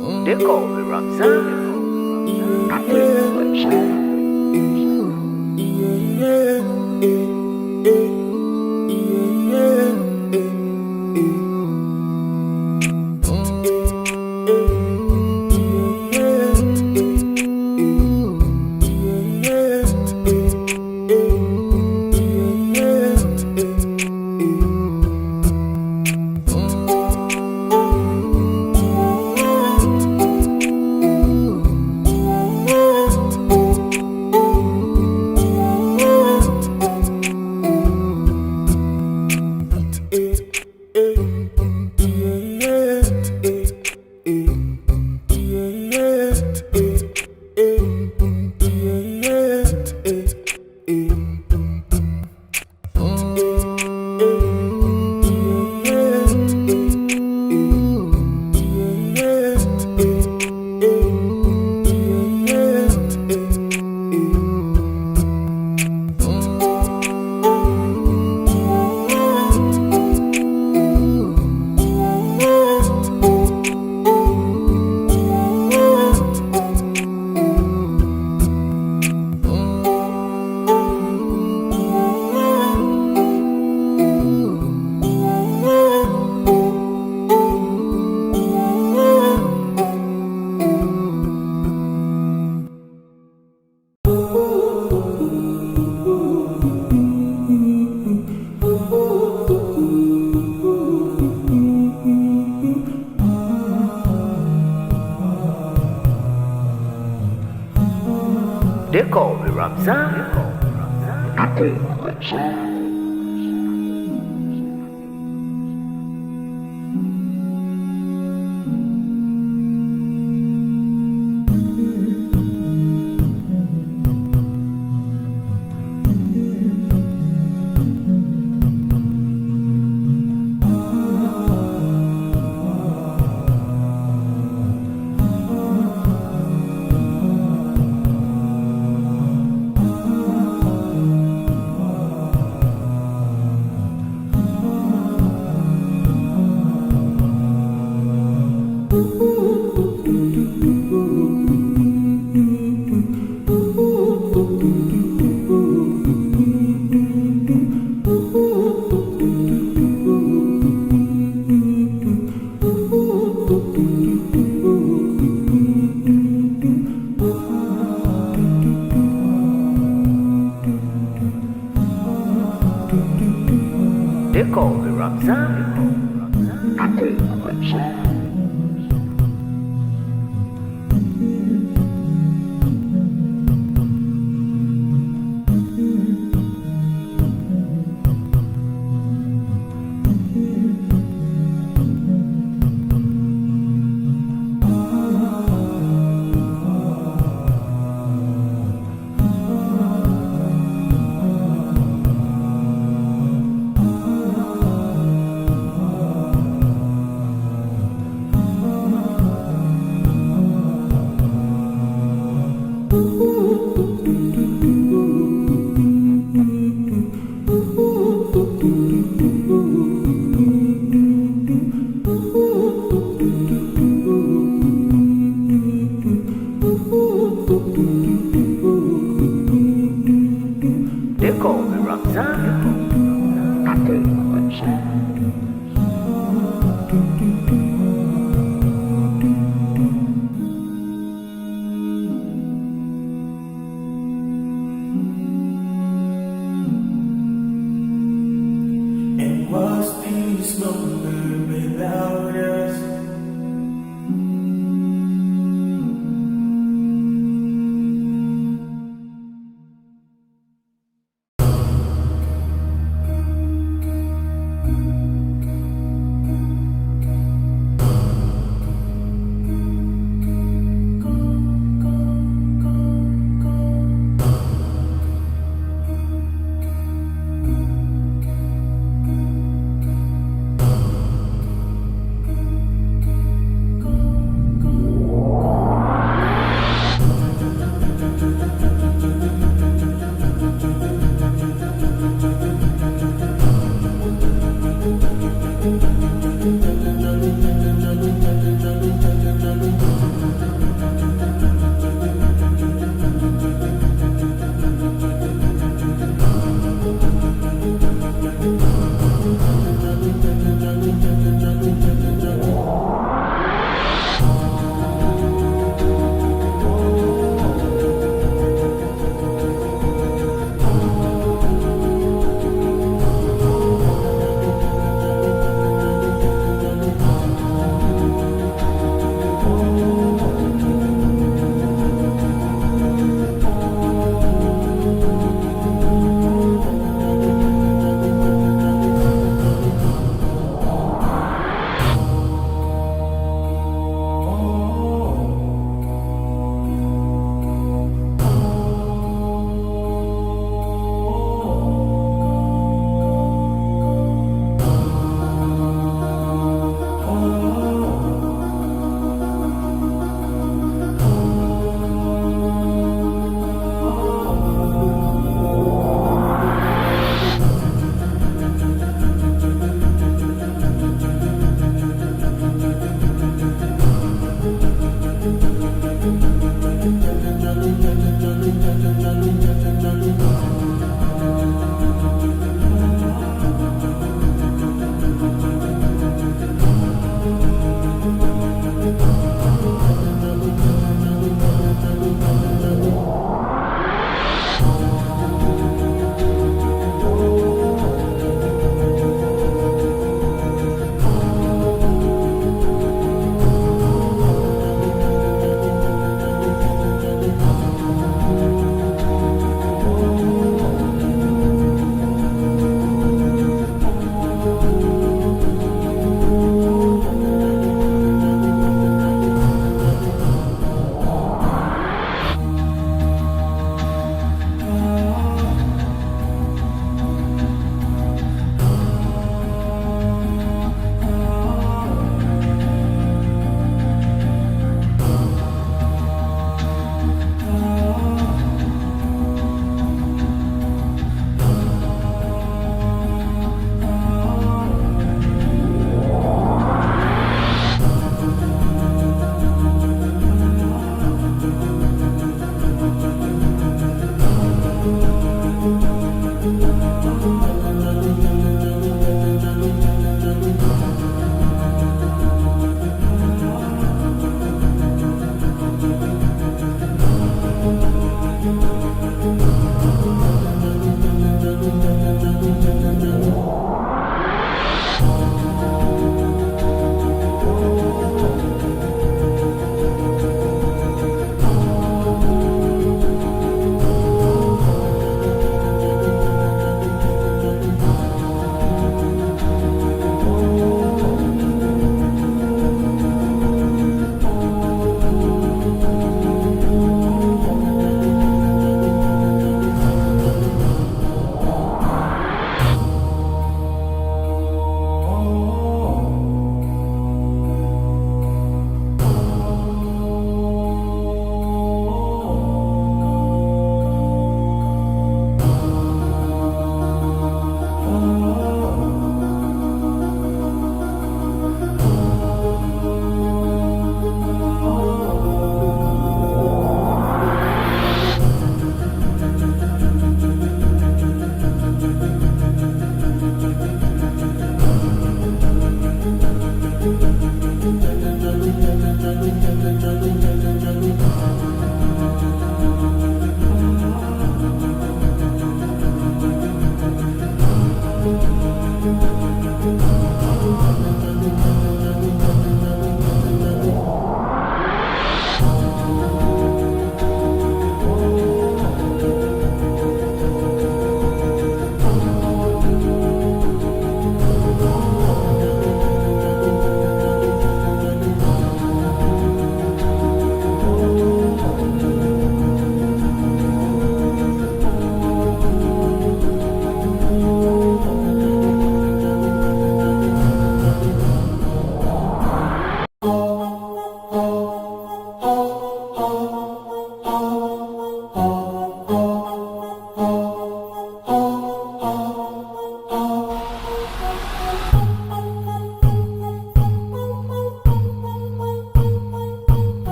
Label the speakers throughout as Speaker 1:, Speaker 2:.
Speaker 1: They call me Ramzan. They call me Ramzan.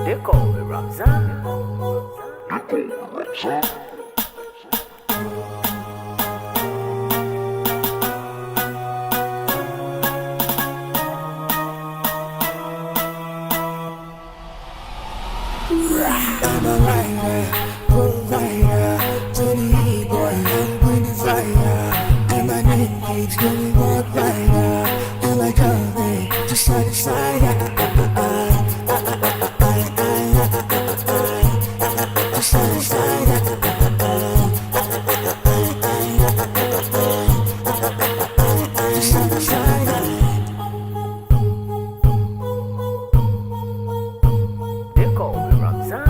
Speaker 1: They call me Ramzan.
Speaker 2: I'm a writer, provider, to the boy, I'm going to fire. And my name keeps going walk rider, and like a just side to side. Just side to side. Just side to side.
Speaker 1: They call me Ramzan.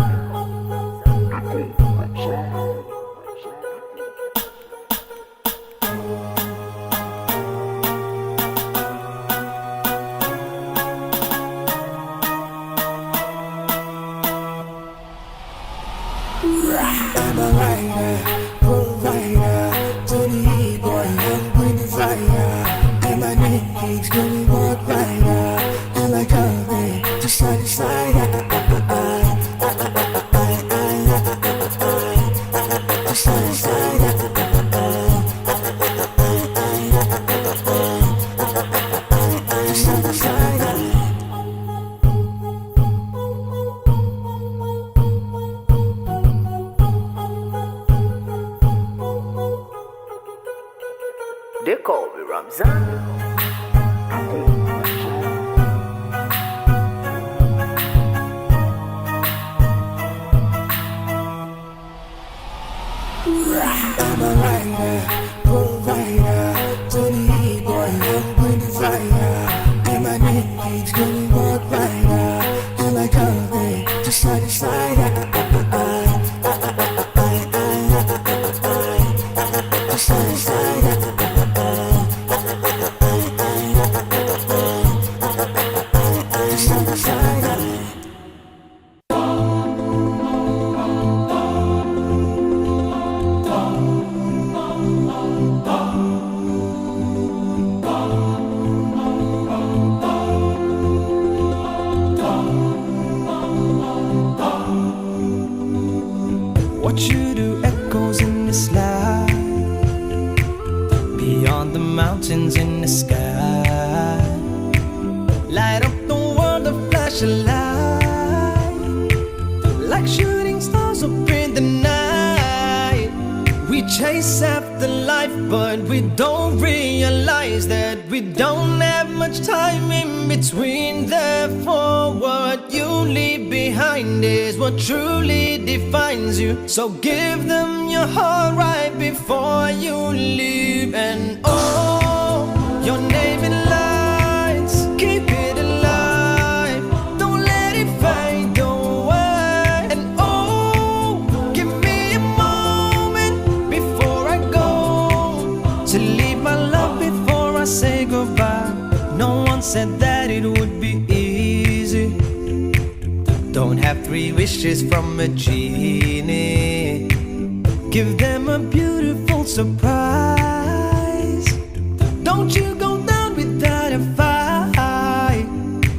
Speaker 2: I'm a writer, provider, to the boy, I'm going to fire. And my name keeps going walk rider, and like a just side to side. Just side to side. Just side to side.
Speaker 1: They call me Ramzan.
Speaker 2: I'm a writer, provider, to the boy, I'm going to fire. And my name keeps going walk rider, and like a just side to side. Just side to side. Just side to side.
Speaker 3: What you do echoes in the slide, beyond the mountains in the sky. Light up the world, a flash of light, like shooting stars up in the night. We chase after life, but we don't realize that we don't have much time in between. Therefore, what you leave behind is what truly defines you. So give them your heart right before you leave. And oh, your name in lights, keep it alive, don't let it fade away. And oh, give me a moment before I go, to leave my love before I say goodbye. No one said that it would be easy. Don't have 3 wishes from a genie. Give them a beautiful surprise. Don't you go down without a fight.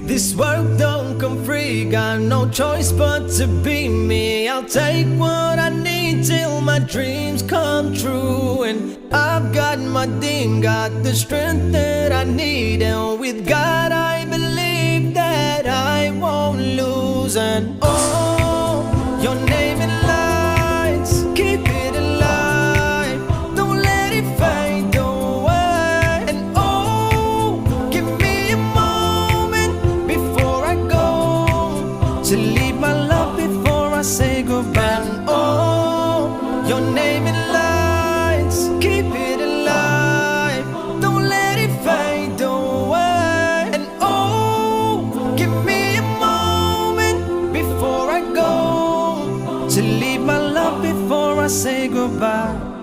Speaker 3: This world don't come free, got no choice but to be me. I'll take what I need till my dreams come true. And I've got my dream, got the strength that I need. And with God I believe that And oh, your name in lights, keep it alive, don't let it fade away. And oh, give me a moment before I go, to leave my love before I say goodbye. And oh, your name in lights, keep it alive, don't let it fade away. And oh, give me a moment before I go, to leave my love before I say goodbye.